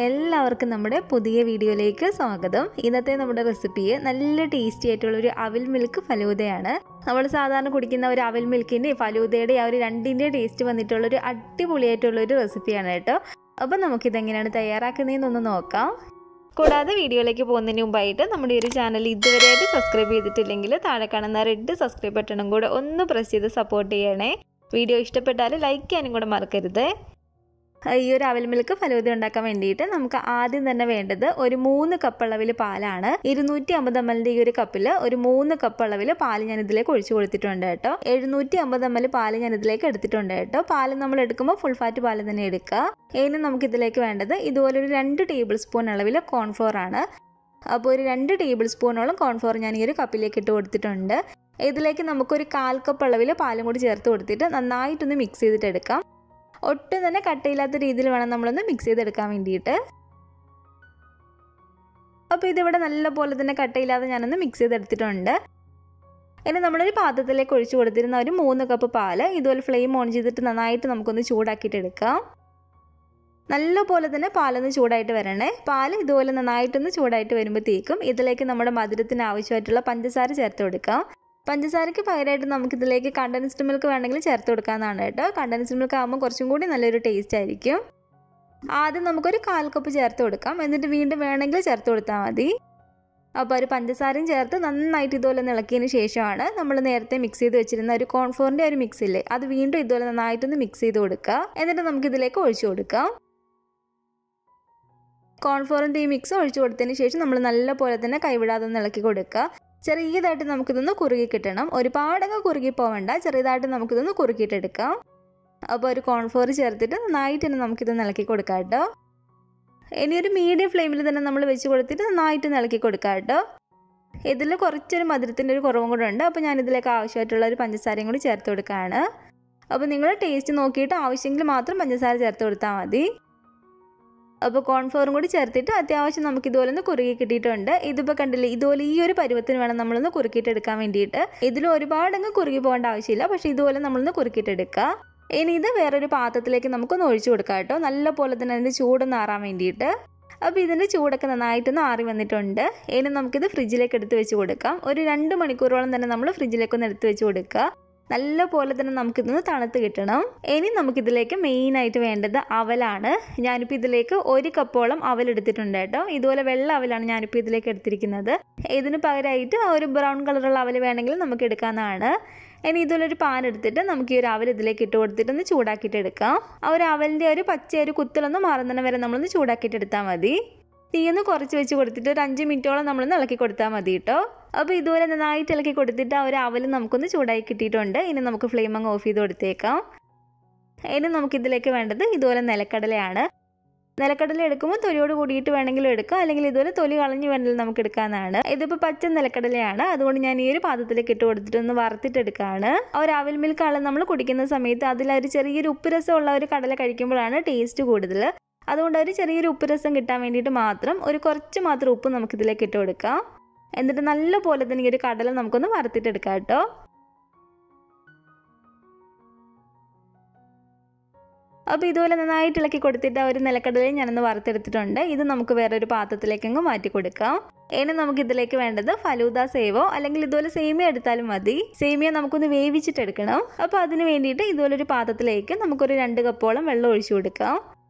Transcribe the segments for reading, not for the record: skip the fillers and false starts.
എല്ലാവർക്കും നമ്മുടെ പുതിയ വീഡിയോയിലേക്ക് സ്വാഗതം. ഇന്നത്തെ നമ്മുടെ റെസിപ്പി നല്ല ടേസ്റ്റി ആയിട്ടുള്ള ഒരു അവിൽ മിൽക്ക് ഫലൂദയാണ്. നമ്മൾ സാധാരണ കുടിക്കുന്ന ഒരു അവിൽ മിൽക്കിൻ്റെ ഫലൂദയുടെ ആ ഒരു രണ്ടിൻ്റെ ടേസ്റ്റ് വന്നിട്ടുള്ള ഒരു അടിപൊളിയായിട്ടുള്ള ഒരു റെസിപ്പിയാണ് കേട്ടോ. അപ്പം നമുക്കിതെങ്ങനെയാണ് തയ്യാറാക്കുന്നതെന്നൊന്ന് നോക്കാം. കൂടാതെ വീഡിയോയിലേക്ക് പോകുന്നതിന് മുമ്പായിട്ട് നമ്മുടെ ഒരു ചാനൽ ഇതുവരെയായിട്ട് സബ്സ്ക്രൈബ് ചെയ്തിട്ടില്ലെങ്കിൽ താഴെ കാണുന്ന റെഡ് സബ്സ്ക്രൈബ് ബട്ടണും കൂടെ ഒന്ന് പ്രസ് ചെയ്ത് സപ്പോർട്ട് ചെയ്യണേ. വീഡിയോ ഇഷ്ടപ്പെട്ടാൽ ലൈക്ക് ചെയ്യാനും കൂടെ മറക്കരുത്. ഈ ഒരു അവിൽ മിൽക്ക് ഫലൂദ ഉണ്ടാക്കാൻ വേണ്ടിയിട്ട് നമുക്ക് ആദ്യം തന്നെ വേണ്ടത് ഒരു 3 കപ്പ് അളവിൽ പാലാണ്. 250 ml ഈ ഒരു കപ്പിൽ ഒരു 3 കപ്പ് അളവിൽ പാല് ഞാൻ ഇതിലേക്ക് ഒഴിച്ചു കൊടുത്തിട്ടുണ്ട് കേട്ടോ. 750 ml പാല് ഞാൻ ഇതിലേക്ക് എടുത്തിട്ടുണ്ട് കേട്ടോ. പാല് നമ്മൾ എടുക്കുമ്പോൾ ഫുൾ ഫാറ്റ് പാല് തന്നെ എടുക്കുക. ഇനി നമുക്ക് ഇതിലേക്ക് വേണ്ടത് ഇതുപോലെ ഒരു 2 ടേബിൾ സ്പൂൺ അളവിൽ കോൺഫ്ലോർ ആണ്. അപ്പോൾ ഒരു 2 ടേബിൾ സ്പൂണോളം കോൺഫ്ലോർ ഞാൻ ഈ ഒരു കപ്പിലേക്ക് ഇട്ട് കൊടുത്തിട്ടുണ്ട്. ഇതിലേക്ക് നമുക്കൊരു 1/4 കപ്പ് അളവിൽ പാലും കൂടി ചേർത്ത് കൊടുത്തിട്ട് നന്നായിട്ടൊന്ന് മിക്സ് ചെയ്തിട്ട് എടുക്കാം. ഒട്ടും തന്നെ കട്ടയില്ലാത്ത രീതിയിൽ വേണം നമ്മളൊന്ന് മിക്സ് ചെയ്തെടുക്കാൻ വേണ്ടിയിട്ട്. അപ്പോൾ ഇതിവിടെ നല്ല പോലെ തന്നെ കട്ടയില്ലാതെ ഞാനൊന്ന് മിക്സ് ചെയ്തെടുത്തിട്ടുണ്ട്. ഇനി നമ്മളൊരു പാത്രത്തിലേക്ക് ഒഴിച്ചു കൊടുത്തിരുന്ന ഒരു 3 കപ്പ് പാല് ഇതുപോലെ ഫ്ലെയിം ഓൺ ചെയ്തിട്ട് നന്നായിട്ട് നമുക്കൊന്ന് ചൂടാക്കിയിട്ട് എടുക്കാം. നല്ല പോലെ തന്നെ പാലൊന്ന് ചൂടായിട്ട് വരണേ. പാല് ഇതുപോലെ നന്നായിട്ടൊന്ന് ചൂടായിട്ട് വരുമ്പോഴത്തേക്കും ഇതിലേക്ക് നമ്മുടെ മധുരത്തിന് ആവശ്യമായിട്ടുള്ള പഞ്ചസാര ചേർത്ത് കൊടുക്കാം. പഞ്ചസാരയ്ക്ക് പകരമായിട്ട് നമുക്കിതിലേക്ക് കണ്ടൻസ്ഡ് മിൽക്ക് വേണമെങ്കിൽ ചേർത്ത് കൊടുക്കാമെന്നാണ് കേട്ടോ. കണ്ടൻസ്ഡ് മിൽക്ക് ആകുമ്പോൾ കുറച്ചും കൂടി നല്ലൊരു ടേസ്റ്റ് ആയിരിക്കും. ആദ്യം നമുക്കൊരു 1/4 കപ്പ് ചേർത്ത് കൊടുക്കാം. എന്നിട്ട് വീണ്ടും വേണമെങ്കിൽ ചേർത്ത് കൊടുത്താൽ മതി. അപ്പോൾ ഒരു പഞ്ചസാരയും ചേർത്ത് നന്നായിട്ട് ഇതുപോലെ ഇളക്കിയതിന് ശേഷമാണ് നമ്മൾ നേരത്തെ മിക്സ് ചെയ്ത് വെച്ചിരുന്ന ഒരു കോൺഫ്ലോറിൻ്റെ ഒരു മിക്സ് ഇല്ലേ, അത് വീണ്ടും ഇതുപോലെ നന്നായിട്ടൊന്ന് മിക്സ് ചെയ്ത് കൊടുക്കുക. എന്നിട്ട് നമുക്കിതിലേക്ക് ഒഴിച്ചു കൊടുക്കാം. കോൺഫ്ലോറിൻ്റെ ഈ മിക്സ് ഒഴിച്ചു കൊടുത്തതിന് ശേഷം നമ്മൾ നല്ല പോലെ തന്നെ കൈവിടാതെ ഒന്ന് ഇളക്കി കൊടുക്കുക. ചെറിയതായിട്ട് നമുക്കിതൊന്ന് കുറുകി കിട്ടണം. ഒരുപാടങ്ങ് കുറുകി പോവണ്ട, ചെറിയതായിട്ട് നമുക്കിതൊന്ന് കുറുക്കിയിട്ടെടുക്കാം. അപ്പോൾ ഒരു കോൺഫ്ലോർ ചേർത്തിട്ട് നന്നായിട്ട് തന്നെ നമുക്കിതൊന്ന് ഇളക്കി കൊടുക്കാം കേട്ടോ. ഇനി ഒരു മീഡിയം ഫ്ലെയിമിൽ തന്നെ നമ്മൾ വെച്ച് കൊടുത്തിട്ട് നന്നായിട്ട് ഇളക്കി കൊടുക്കാം കേട്ടോ. ഇതിൽ കുറച്ചൊരു മധുരത്തിൻ്റെ ഒരു കുറവും കൂടെ ഉണ്ട്. അപ്പോൾ ഞാനിതിലേക്ക് ആവശ്യമായിട്ടുള്ള ഒരു പഞ്ചസാരയും കൂടി ചേർത്ത് കൊടുക്കുകയാണ്. അപ്പോൾ നിങ്ങൾ ടേസ്റ്റ് നോക്കിയിട്ട് ആവശ്യമെങ്കിൽ മാത്രം പഞ്ചസാര ചേർത്ത് കൊടുത്താൽ മതി. അപ്പോൾ കോൺഫ്ലോറും കൂടി ചേർത്തിട്ട് അത്യാവശ്യം നമുക്ക് ഇതുപോലെ ഒന്ന് കുറുകി കിട്ടിയിട്ടുണ്ട്. ഇതിപ്പോൾ കണ്ടില്ലേ, ഇതുപോലെ ഈ ഒരു പരുവത്തിന് വേണം നമ്മളൊന്ന് കുറുക്കിയിട്ടെടുക്കാൻ വേണ്ടിയിട്ട്. ഇതിൽ ഒരുപാടങ്ങ് കുറുകി പോകേണ്ട ആവശ്യമില്ല, പക്ഷേ ഇതുപോലെ നമ്മളൊന്ന് കുറുക്കിയിട്ടെടുക്കുക. ഇനി ഇത് വേറൊരു പാത്രത്തിലേക്ക് നമുക്കൊന്ന് ഒഴിച്ചു കൊടുക്കാം കേട്ടോ, നല്ല പോലെ തന്നെ അതിൻ്റെ ചൂടൊന്ന് ആറാൻ വേണ്ടിയിട്ട്. അപ്പോൾ ഇതിൻ്റെ ചൂടൊക്കെ നന്നായിട്ടൊന്ന് ആറി വന്നിട്ടുണ്ട്. ഇനി നമുക്കിത് ഫ്രിഡ്ജിലേക്ക് എടുത്ത് വെച്ച് കൊടുക്കാം. ഒരു 2 മണിക്കൂറോളം തന്നെ നമ്മൾ ഫ്രിഡ്ജിലേക്കൊന്ന് എടുത്ത് വെച്ച് കൊടുക്കുക. നല്ല പോലെ തന്നെ നമുക്കിതൊന്ന് തണുത്ത് കിട്ടണം. ഇനി നമുക്കിതിലേക്ക് മെയിനായിട്ട് വേണ്ടത് അവലാണ്. ഞാനിപ്പോൾ ഇതിലേക്ക് 1 കപ്പോളം അവൽ എടുത്തിട്ടുണ്ട് കേട്ടോ. ഇതുപോലെ വെള്ള അവലാണ് ഞാനിപ്പോൾ ഇതിലേക്ക് എടുത്തിരിക്കുന്നത്. ഇതിന് പകരമായിട്ട് ആ ഒരു ബ്രൗൺ കളറുള്ള അവൽ വേണമെങ്കിൽ നമുക്ക് എടുക്കാവുന്നതാണ്. ഇനി ഇതുപോലൊരു പാൻ എടുത്തിട്ട് നമുക്ക് ഈ ഒരു അവൽ ഇതിലേക്ക് ഇട്ട് കൊടുത്തിട്ടൊന്ന് ചൂടാക്കിയിട്ട് എടുക്കാം. ആ ഒരു അവലിൻ്റെ ഒരു പച്ചയൊരു കുത്തലൊന്ന് മാറുന്നതിന് വരെ നമ്മളൊന്ന് ചൂടാക്കിയിട്ട് എടുത്താൽ മതി. തീയൊന്ന് കുറച്ച് വെച്ച് കൊടുത്തിട്ട് ഒരു 5 മിനിറ്റോളം നമ്മളൊന്ന് ഇളക്കി കൊടുത്താൽ മതി കേട്ടോ. അപ്പോൾ ഇതുപോലെ നന്നായിട്ട് ഇളക്കി കൊടുത്തിട്ട് ആ ഒരു അവൽ നമുക്കൊന്ന് ചൂടായി കിട്ടിയിട്ടുണ്ട്. ഇനി നമുക്ക് ഫ്ലെയിം അങ്ങ് ഓഫ് ചെയ്ത് കൊടുത്തേക്കാം. ഇനി നമുക്കിതിലേക്ക് വേണ്ടത് ഇതുപോലെ നിലക്കടലയാണ്. നിലക്കടല എടുക്കുമ്പോൾ തൊലിയോട് കൂടിയിട്ട് വേണമെങ്കിലും എടുക്കാം, അല്ലെങ്കിൽ ഇതുപോലെ തൊലി കളഞ്ഞ് വേണമെങ്കിൽ നമുക്ക് എടുക്കാവുന്നതാണ്. ഇതിപ്പോൾ പച്ച നിലക്കടലയാണ്, അതുകൊണ്ട് ഞാൻ ഈ ഒരു പാത്രത്തിലേക്ക് ഇട്ട് കൊടുത്തിട്ട് ഒന്ന് വറുത്തിട്ടെടുക്കുകയാണ്. ആ ഒരു അവിൽ മിൽക്കാണ് നമ്മൾ കുടിക്കുന്ന സമയത്ത് അതിലൊരു ചെറിയൊരു ഉപ്പ് രസമുള്ള ഒരു കടല കഴിക്കുമ്പോഴാണ് ടേസ്റ്റ് കൂടുതൽ. അതുകൊണ്ട് ഒരു ചെറിയൊരു ഉപ്പ് രസം കിട്ടാൻ വേണ്ടിയിട്ട് മാത്രം കുറച്ച് മാത്രം ഉപ്പ് നമുക്കിതിലേക്ക് ഇട്ട് കൊടുക്കാം. എന്നിട്ട് നല്ല പോലെ തന്നെ ഈ ഒരു കടല നമുക്കൊന്ന് വറുത്തിട്ടെടുക്കാം കേട്ടോ. അപ്പോൾ ഇതുപോലെ നന്നായിട്ട് ഇളക്കി കൊടുത്തിട്ട് ആ ഒരു നിലക്കടലയും ഞാനൊന്ന് വറുത്തെടുത്തിട്ടുണ്ട്. ഇത് നമുക്ക് വേറൊരു പാത്രത്തിലേക്കങ്ങ് മാറ്റി കൊടുക്കാം. ഇനി നമുക്കിതിലേക്ക് വേണ്ടത് ഫലൂദ സേവോ അല്ലെങ്കിൽ ഇതുപോലെ സേമിയ എടുത്താലും മതി. സേമിയ നമുക്കൊന്ന് വേവിച്ചിട്ടെടുക്കണം. അപ്പോൾ അതിന് വേണ്ടിയിട്ട് ഇതുപോലൊരു പാത്രത്തിലേക്ക് നമുക്കൊരു 2 കപ്പോളം വെള്ളം ഒഴിച്ചു കൊടുക്കാം.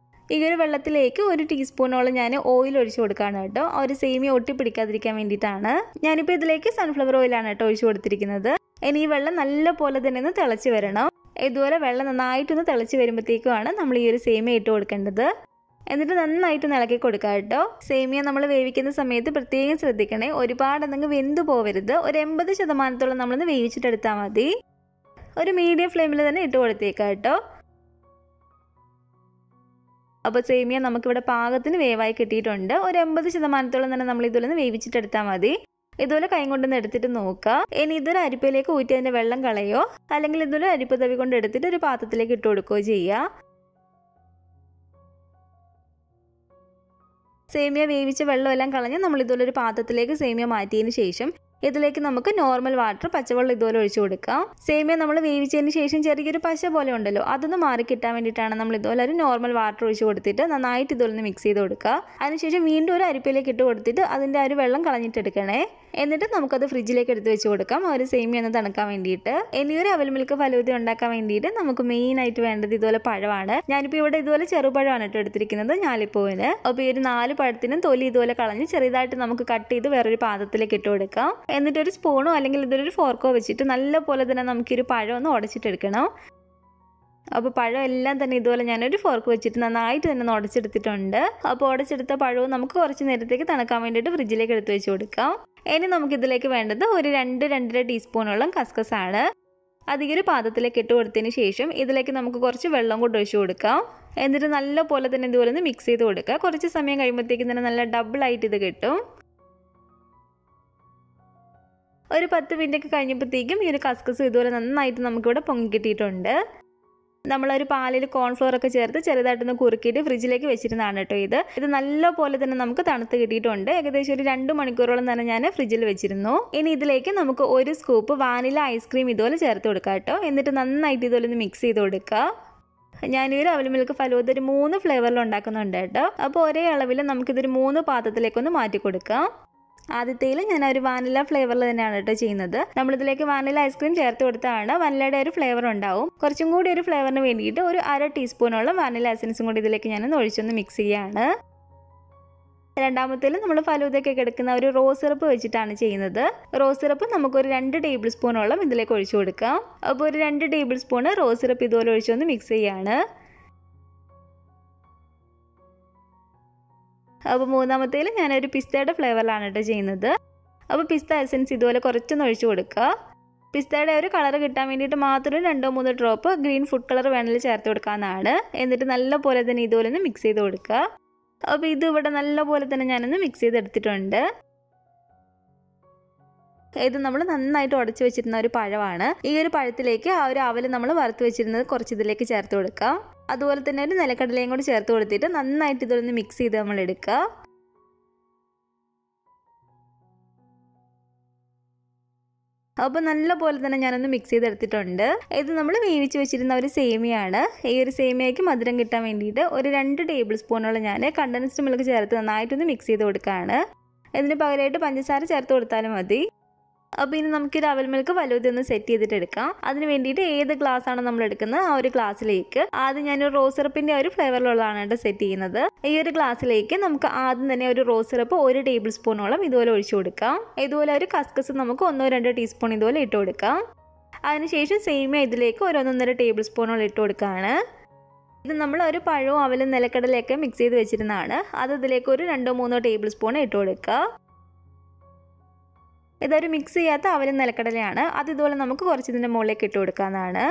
ഈ ഒരു വെള്ളത്തിലേക്ക് 1 ടീസ്പൂണോളം ഞാൻ ഓയിൽ ഒഴിച്ചു കൊടുക്കുകയാണ് കേട്ടോ. ആ ഒരു സേമിയ ഒട്ടിപ്പിടിക്കാതിരിക്കാൻ വേണ്ടിയിട്ടാണ്. ഞാനിപ്പോൾ ഇതിലേക്ക് സൺഫ്ലവർ ഓയിലാണ് കേട്ടോ ഒഴിച്ചു കൊടുത്തിരിക്കുന്നത്. ഇനി ഈ വെള്ളം നല്ല പോലെ തന്നെ ഒന്ന് തിളച്ച് വരണം. ഇതുപോലെ വെള്ളം നന്നായിട്ടൊന്ന് തിളച്ച് വരുമ്പോഴത്തേക്കുമാണ് നമ്മൾ ഈ ഒരു സേമിയ ഇട്ട് കൊടുക്കേണ്ടത്. എന്നിട്ട് നന്നായിട്ട് ഇളക്കി കൊടുക്കുക കേട്ടോ. സേമിയ നമ്മൾ വേവിക്കുന്ന സമയത്ത് പ്രത്യേകം ശ്രദ്ധിക്കണേ, ഒരുപാട് എന്തെങ്കിലും വെന്തു പോവരുത്. ഒരു 80% നമ്മളൊന്ന് വേവിച്ചിട്ടെടുത്താൽ മതി. ഒരു മീഡിയം ഫ്ലെയിമിൽ തന്നെ ഇട്ട് കൊടുത്തേക്കാം കേട്ടോ. അപ്പോൾ സേമിയ നമുക്കിവിടെ പാകത്തിന് വേവായി കിട്ടിയിട്ടുണ്ട്. ഒരു 80% തന്നെ നമ്മൾ ഇതുപോലെ ഒന്ന് വേവിച്ചിട്ടെടുത്താൽ മതി. ഇതുപോലെ കൈ കൊണ്ടൊന്ന് എടുത്തിട്ട് നോക്കുക. ഇനി ഇതൊരു അരിപ്പയിലേക്ക് ഊറ്റി അതിൻ്റെ വെള്ളം കളയോ അല്ലെങ്കിൽ ഇതുപോലെ അരിപ്പ തവി കൊണ്ട് എടുത്തിട്ട് ഒരു പാത്രത്തിലേക്ക് ഇട്ട് കൊടുക്കുകയോ ചെയ്യുക. സേമിയ വേവിച്ച വെള്ളമെല്ലാം കളഞ്ഞ് നമ്മൾ ഇതുപോലെ ഒരു പാത്രത്തിലേക്ക് സേമിയ മാറ്റിയതിന് ശേഷം ഇതിലേക്ക് നമുക്ക് നോർമൽ വാട്ടർ പച്ചവെള്ളം ഇതുപോലെ ഒഴിച്ചു കൊടുക്കാം. സേമിയ നമ്മൾ വേവിച്ചതിന് ശേഷം ചെറിയൊരു പശ പോലെ ഉണ്ടല്ലോ, അതൊന്ന് മാറി കിട്ടാൻ വേണ്ടിയിട്ടാണ് നമ്മൾ ഇതുപോലെ ഒരു നോർമൽ വാട്ടർ ഒഴിച്ചു കൊടുത്തിട്ട് നന്നായിട്ട് ഇതുപോലെ ഒന്ന് മിക്സ് ചെയ്ത് കൊടുക്കുക. അതിനുശേഷം വീണ്ടും ഒരു അരിപ്പയിലേക്ക് ഇട്ട് കൊടുത്തിട്ട് അതിൻ്റെ ആ ഒരു വെള്ളം കളഞ്ഞിട്ടെടുക്കണേ. എന്നിട്ട് നമുക്കത് ഫ്രിഡ്ജിലേക്ക് എടുത്ത് വെച്ച് കൊടുക്കാം, ഒരു സേമിയ ഒന്ന് തണുക്കാൻ വേണ്ടിയിട്ട്. ഇനി ഒരു അവൽ മിൽക്ക് ഫലൂദ ഉണ്ടാക്കാൻ വേണ്ടിയിട്ട് നമുക്ക് മെയിൻ ആയിട്ട് വേണ്ടത് ഇതുപോലെ പഴമാണ്. ഞാനിപ്പോൾ ഇവിടെ ഇതുപോലെ ചെറുപഴമാണ് കേട്ടോ എടുത്തിരിക്കുന്നത്, ഞാലിപ്പൂവിന്. അപ്പോൾ ഈ ഒരു 4 പഴത്തിനും തൊലി ഇതുപോലെ കളഞ്ഞ് ചെറുതായിട്ട് നമുക്ക് കട്ട് ചെയ്ത് വേറൊരു പാത്രത്തിലേക്ക് ഇട്ട് കൊടുക്കാം. എന്നിട്ട് ഒരു സ്പൂണോ അല്ലെങ്കിൽ ഇതൊരു ഫോർക്കോ വെച്ചിട്ട് നല്ല പോലെ തന്നെ നമുക്കൊരു പഴം ഒന്ന് ഉടച്ചിട്ടെടുക്കണം. അപ്പോൾ പഴം എല്ലാം തന്നെ ഇതുപോലെ ഞാനൊരു ഫോർക്ക് വെച്ചിട്ട് നന്നായിട്ട് തന്നെ ഒന്ന് ഉടച്ചെടുത്തിട്ടുണ്ട്. അപ്പോൾ ഉടച്ചെടുത്ത പഴവും നമുക്ക് കുറച്ച് നേരത്തേക്ക് തണുക്കാൻ വേണ്ടിയിട്ട് ഫ്രിഡ്ജിലേക്ക് എടുത്ത് വെച്ച് കൊടുക്കാം. ഇനി നമുക്കിതിലേക്ക് വേണ്ടത് ഒരു 2-2.5 ടീസ്പൂണോളം കസ്കസാണ്. അധികം ഒരു പാത്രത്തിലേക്ക് ഇട്ട് കൊടുത്തതിന് ശേഷം ഇതിലേക്ക് നമുക്ക് കുറച്ച് വെള്ളം കൂടെ ഒഴിച്ചു കൊടുക്കാം. എന്നിട്ട് നല്ല പോലെ തന്നെ ഇതുപോലെ ഒന്ന് മിക്സ് ചെയ്ത് കൊടുക്കുക. കുറച്ച് സമയം കഴിയുമ്പോഴത്തേക്കും തന്നെ നല്ല ഡബിളായിട്ട് ഇത് കിട്ടും. ഒരു 10 മിനിറ്റൊക്കെ കഴിഞ്ഞപ്പോഴത്തേക്കും ഈ ഒരു കസ്കസ് ഇതുപോലെ നന്നായിട്ട് നമുക്കിവിടെ പൊങ്ങി കിട്ടിയിട്ടുണ്ട്. നമ്മളൊരു പാലിൽ കോൺഫ്ലോർ ഒക്കെ ചേർത്ത് ചെറുതായിട്ടൊന്ന് കുറുക്കിയിട്ട് ഫ്രിഡ്ജിലേക്ക് വെച്ചിരുന്നതാണ് കേട്ടോ ഇത് നല്ല പോലെ തന്നെ നമുക്ക് തണുത്ത് കിട്ടിയിട്ടുണ്ട്. ഏകദേശം ഒരു 2 മണിക്കൂറോളം തന്നെ ഞാൻ ഫ്രിഡ്ജിൽ വെച്ചിരുന്നു. ഇനി ഇതിലേക്ക് നമുക്ക് 1 സ്കൂപ്പ് വാനില ഐസ്ക്രീം ഇതുപോലെ ചേർത്ത് കൊടുക്കാം കേട്ടോ. എന്നിട്ട് നന്നായിട്ട് ഇതുപോലെ ഒന്ന് മിക്സ് ചെയ്ത് കൊടുക്കുക. ഞാനീ ഒരു അവൽ മിൽക്ക് ഫലൂദ ഒരു 3 ഫ്ലേവറിൽ ഉണ്ടാക്കുന്നുണ്ട് കേട്ടോ. അപ്പോൾ ഒരേ അളവിൽ നമുക്കിതൊരു 3 പാത്രത്തിലേക്കൊന്ന് മാറ്റി കൊടുക്കാം. ആദ്യത്തേൽ ഞാൻ ഒരു വാനില ഫ്ലേവറിൽ തന്നെയാണ് കേട്ടോ ചെയ്യുന്നത്. നമ്മളിതിലേക്ക് വാനില ഐസ്ക്രീം ചേർത്ത് കൊടുത്താണ് വാനിലയുടെ ഒരു ഫ്ലേവർ ഉണ്ടാവും. കുറച്ചും കൂടി ഒരു ഫ്ലേവറിന് വേണ്ടിയിട്ട് ഒരു 1/2 ടീസ്പൂണോളം വാനില എസൻസും കൂടി ഇതിലേക്ക് ഞാനൊന്ന് ഒഴിച്ചൊന്ന് മിക്സ് ചെയ്യാണ്. രണ്ടാമത്തേൽ നമ്മൾ ഫലൂദയ്ക്കൊക്കെ എടുക്കുന്ന ഒരു റോസ് സിറപ്പ് വെച്ചിട്ടാണ് ചെയ്യുന്നത്. റോസ് സിറപ്പ് നമുക്കൊരു 2 ടേബിൾ സ്പൂണോളം ഇതിലേക്ക് ഒഴിച്ചു കൊടുക്കാം. അപ്പോൾ ഒരു 2 ടേബിൾ സ്പൂൺ റോസ് സിറപ്പ് ഇതുപോലെ ഒഴിച്ചൊന്ന് മിക്സ് ചെയ്യാണ്. അപ്പോൾ മൂന്നാമത്തേൽ ഞാനൊരു പിസ്തയുടെ ഫ്ലേവറിലാണ് കേട്ടോ ചെയ്യുന്നത്. അപ്പോൾ പിസ്ത എസൻസ് ഇതുപോലെ കുറച്ചൊന്ന് ഒഴിച്ചു കൊടുക്കുക. പിസ്തയുടെ ഒരു കളർ കിട്ടാൻ വേണ്ടിയിട്ട് മാത്രം 2-3 ഡ്രോപ്പ് ഗ്രീൻ ഫുഡ് കളർ വേണമെങ്കിൽ ചേർത്ത് കൊടുക്കാവുന്നതാണ്. എന്നിട്ട് നല്ല പോലെ തന്നെ ഇതുപോലെ ഒന്ന് മിക്സ് ചെയ്ത് കൊടുക്കുക. അപ്പോൾ ഇത് ഇവിടെ നല്ല പോലെ തന്നെ ഞാനൊന്ന് മിക്സ് ചെയ്തെടുത്തിട്ടുണ്ട്. ഇത് നമ്മൾ നന്നായിട്ട് ഉടച്ച് വെച്ചിരുന്ന ഒരു പഴമാണ്. ഈ ഒരു പഴത്തിലേക്ക് ആ ഒരു അവൽ നമ്മൾ വറുത്ത് വെച്ചിരുന്നത് കുറച്ച് ഇതിലേക്ക് ചേർത്ത് കൊടുക്കാം. അതുപോലെ തന്നെ ഒരു നിലക്കടലയും കൂടി ചേർത്ത് കൊടുത്തിട്ട് നന്നായിട്ട് ഇതൊന്ന് മിക്സ് ചെയ്ത് നമ്മൾ എടുക്കുക. അപ്പോൾ നല്ല പോലെ തന്നെ ഞാനൊന്ന് മിക്സ് ചെയ്തെടുത്തിട്ടുണ്ട്. ഇത് നമ്മൾ വേവിച്ച് വെച്ചിരുന്ന ഒരു സേമിയാണ്. ഈ ഒരു സേമിയയ്ക്ക് മധുരം കിട്ടാൻ വേണ്ടിയിട്ട് ഒരു 2 ടേബിൾ സ്പൂണോളം ഞാൻ കണ്ടൻസ്ഡ് മിൽക്ക് ചേർത്ത് നന്നായിട്ടൊന്ന് മിക്സ് ചെയ്ത് കൊടുക്കുകയാണ്. ഇതിന് പകരമായിട്ട് പഞ്ചസാര ചേർത്ത് കൊടുത്താലും മതി. അപ്പോൾ ഇനി നമുക്കൊരു അവൽ മിൽക്ക് ഫലൂദ ഒന്ന് സെറ്റ് ചെയ്തിട്ട് എടുക്കാം. അതിന് വേണ്ടിയിട്ട് ഏത് ഗ്ലാസ് ആണ് നമ്മൾ എടുക്കുന്നത് ആ ഒരു ഗ്ലാസ്സിലേക്ക് ആദ്യം ഞാനൊരു റോസ് സിറപ്പിൻ്റെ ഒരു ഫ്ലേവറിലുള്ളതാണ് കേട്ടോ സെറ്റ് ചെയ്യുന്നത്. ഈ ഒരു ഗ്ലാസ്സിലേക്ക് നമുക്ക് ആദ്യം തന്നെ ഒരു റോസ് സിറപ്പ് 1 ടേബിൾ സ്പൂണോളം ഇതുപോലെ ഒഴിച്ചു കൊടുക്കാം. ഇതുപോലെ ഒരു കസ്കസ് നമുക്ക് 1-2 ടീസ്പൂൺ ഇതുപോലെ ഇട്ട് കൊടുക്കാം. അതിനുശേഷം സേമിയ ഇതിലേക്ക് 1-1.5 ടേബിൾ സ്പൂണോളം ഇട്ട് കൊടുക്കുകയാണ്. ഇത് നമ്മൾ ഒരു പഴവും അവലും നിലക്കടലയൊക്കെ മിക്സ് ചെയ്ത് വെച്ചിരുന്നതാണ്. അത് ഇതിലേക്ക് ഒരു 2-3 ടേബിൾ സ്പൂൺ ഇട്ട് കൊടുക്കുക. ഇതൊരു മിക്സ് ചെയ്യാത്ത അവലും നിലക്കടലയാണ്. അത് ഇതുപോലെ നമുക്ക് കുറച്ച് ഇതിൻ്റെ മുകളിലേക്ക് ഇട്ട് കൊടുക്കാവുന്നതാണ്.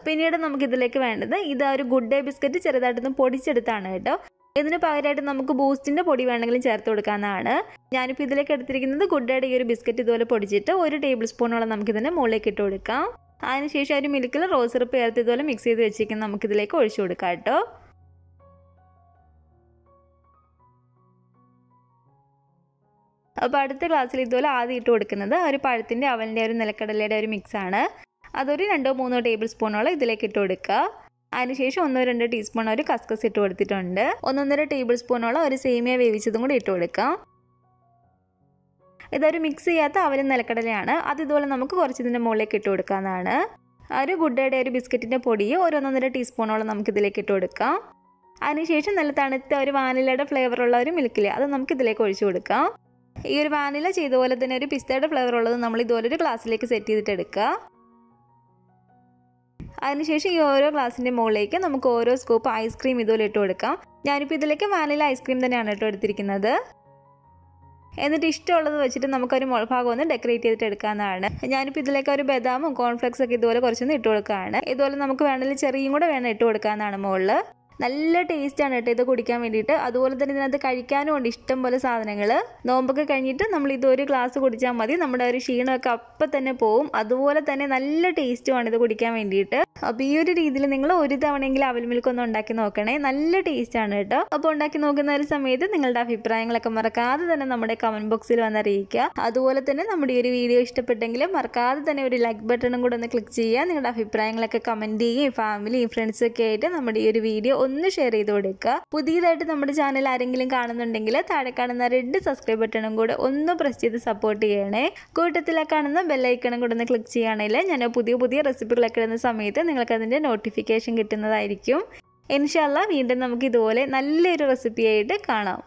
പിന്നീട് നമുക്ക് ഇതിലേക്ക് വേണ്ടത് ഒരു ഗുഡ് ഡേ ബിസ്ക്കറ്റ് ചെറുതായിട്ടൊന്ന് പൊടിച്ചെടുത്താണ് കേട്ടോ. ഇതിന് പകരമായിട്ട് നമുക്ക് ബൂസ്റ്റിൻ്റെ പൊടി വേണമെങ്കിലും ചേർത്ത് കൊടുക്കാവുന്നതാണ്. ഞാനിപ്പോൾ ഇതിലേക്ക് എടുത്തിരിക്കുന്നത് ഗുഡ് ഡേയുടെ ഈ ഒരു ബിസ്ക്കറ്റ് ഇതുപോലെ പൊടിച്ചിട്ട് 1 ടേബിൾ സ്പൂണോളം നമുക്കിതിൻ്റെ മുകളിലേക്ക് ഇട്ട് കൊടുക്കാം. അതിനുശേഷം ഒരു മിൽക്കിൽ റോസ് സിറപ്പ് ചേർത്ത് ഇതുപോലെ മിക്സ് ചെയ്ത് വെച്ചിരിക്കുന്നത് നമുക്കിതിലേക്ക് ഒഴിച്ചു കൊടുക്കാം കേട്ടോ. അപ്പോൾ അടുത്ത ഗ്ലാസ്സിൽ ഇതുപോലെ ആദ്യം ഇട്ട് കൊടുക്കുന്നത് ഒരു പഴത്തിൻ്റെ അവലിൻ്റെ ഒരു നിലക്കടലയുടെ ഒരു മിക്സാണ്. അതൊരു 2-3 ടേബിൾ സ്പൂണോളം ഇതിലേക്ക് ഇട്ട് കൊടുക്കുക. അതിനുശേഷം 1-2 ടീസ്പൂൺ ഒരു കസ്കസ് ഇട്ട് കൊടുത്തിട്ടുണ്ട്. 1-1.5 ടേബിൾ സ്പൂണോളം ഒരു സേമിയ വേവിച്ചതും കൂടി ഇട്ട് കൊടുക്കാം. ഇതൊരു മിക്സ് ചെയ്യാത്ത അവലും നിലക്കടലയാണ്. അത് ഇതുപോലെ നമുക്ക് കുറച്ച് ഇതിൻ്റെ മുകളിലേക്ക് ഇട്ട് കൊടുക്കാവുന്നതാണ്. ഒരു ഗുഡ് ഡേയുടെ ഒരു ബിസ്ക്കറ്റിൻ്റെ പൊടി 1-1.5 ടീസ്പൂണോളം നമുക്ക് ഇതിലേക്ക് ഇട്ട് കൊടുക്കാം. അതിനുശേഷം നല്ല തണുത്ത ഒരു വാനിലയുടെ ഫ്ലേവറുള്ള ഒരു മിൽക്കില്ലേ അത് നമുക്ക് ഇതിലേക്ക് ഒഴിച്ചു കൊടുക്കാം. ഈ ഒരു വാനില ചെയ്ത പോലെ തന്നെ ഒരു പിസ്തയുടെ ഫ്ലേവർ ഉള്ളത് നമ്മൾ ഇതുപോലെ ഒരു ഗ്ലാസ്സിലേക്ക് സെറ്റ് ചെയ്തിട്ട് എടുക്കുക. അതിനുശേഷം ഈ ഓരോ ഗ്ലാസിൻ്റെ മുകളിലേക്ക് നമുക്ക് ഓരോ സ്കൂപ്പ് ഐസ്ക്രീം ഇതുപോലെ ഇട്ട് കൊടുക്കാം. ഞാനിപ്പോൾ ഇതിലേക്ക് വാനില ഐസ്ക്രീം തന്നെയാണ് കേട്ടോ എടുത്തിരിക്കുന്നത്. എന്നിട്ട് ഇഷ്ടമുള്ളത് വെച്ചിട്ട് നമുക്കൊരു മുൾഭാഗം ഒന്ന് ഡെക്കറേറ്റ് ചെയ്തിട്ട് എടുക്കാവുന്നതാണ്. ഞാനിപ്പോൾ ഇതിലേക്ക് ഒരു ബദാമും കോൺഫ്ലെക്സ് ഒക്കെ ഇതുപോലെ കുറച്ചൊന്ന് ഇട്ട് കൊടുക്കുകയാണ്. ഇതുപോലെ നമുക്ക് വേണമെങ്കിൽ ചെറിയും കൂടെ വേണം ഇട്ട് കൊടുക്കാവുന്നതാണ് മുകളിൽ. നല്ല ടേസ്റ്റാണ് കേട്ടോ ഇത് കുടിക്കാൻ വേണ്ടിയിട്ട്. അതുപോലെ തന്നെ ഇതിനകത്ത് കഴിക്കാനും ഉണ്ട് ഇഷ്ടം പോലെ സാധനങ്ങൾ. നോമ്പൊക്കെ കഴിഞ്ഞിട്ട് നമ്മൾ ഇതൊരു ഗ്ലാസ് കുടിച്ചാൽ മതി, നമ്മുടെ ഒരു ക്ഷീണമൊക്കെ അപ്പം തന്നെ പോവും. അതുപോലെ തന്നെ നല്ല ടേസ്റ്റുമാണ് ഇത് കുടിക്കാൻ വേണ്ടിയിട്ട്. അപ്പോൾ ഈ ഒരു രീതിയിൽ നിങ്ങൾ ഒരു തവണയെങ്കിലും അവിൽ മിൽക്ക് ഒന്ന് ഉണ്ടാക്കി നോക്കണേ. നല്ല ടേസ്റ്റാണ് കേട്ടോ. അപ്പോൾ ഉണ്ടാക്കി നോക്കുന്ന ഒരു സമയത്ത് നിങ്ങളുടെ അഭിപ്രായങ്ങളൊക്കെ മറക്കാതെ തന്നെ നമ്മുടെ കമൻറ്റ് ബോക്സിൽ വന്നറിയിക്കുക. അതുപോലെ തന്നെ നമ്മുടെ ഈ ഒരു വീഡിയോ ഇഷ്ടപ്പെട്ടെങ്കിൽ മറക്കാതെ തന്നെ ഒരു ലൈക്ക് ബട്ടണും കൂടെ ഒന്ന് ക്ലിക്ക് ചെയ്യുക. നിങ്ങളുടെ അഭിപ്രായങ്ങളൊക്കെ കമൻറ്റ് ചെയ്യുകയും ഫാമിലിയും ഫ്രണ്ട്സൊക്കെ ആയിട്ട് നമ്മുടെ ഈ ഒരു വീഡിയോ ഒന്ന് ഷെയർ ചെയ്ത് കൊടുക്കുക. പുതിയതായിട്ട് നമ്മുടെ ചാനൽ ആരെങ്കിലും കാണുന്നുണ്ടെങ്കിൽ താഴെ കാണുന്ന റെഡ് സബ്സ്ക്രൈബ് ബട്ടണും കൂടെ ഒന്ന് പ്രസ് ചെയ്ത് സപ്പോർട്ട് ചെയ്യണേ. കൂട്ടത്തിലെ കാണുന്ന ബെല്ലൈക്കണും കൂടെ ഒന്ന് ക്ലിക്ക് ചെയ്യുകയാണെങ്കിൽ ഞാൻ പുതിയ റെസിപ്പികളൊക്കെ ഇടുന്ന സമയത്ത് നിങ്ങൾക്ക് അതിൻ്റെ നോട്ടിഫിക്കേഷൻ കിട്ടുന്നതായിരിക്കും. ഇൻഷാ അല്ലാഹ് വീണ്ടും നമുക്ക് ഇതുപോലെ നല്ലൊരു റെസിപ്പിയായിട്ട് കാണാം.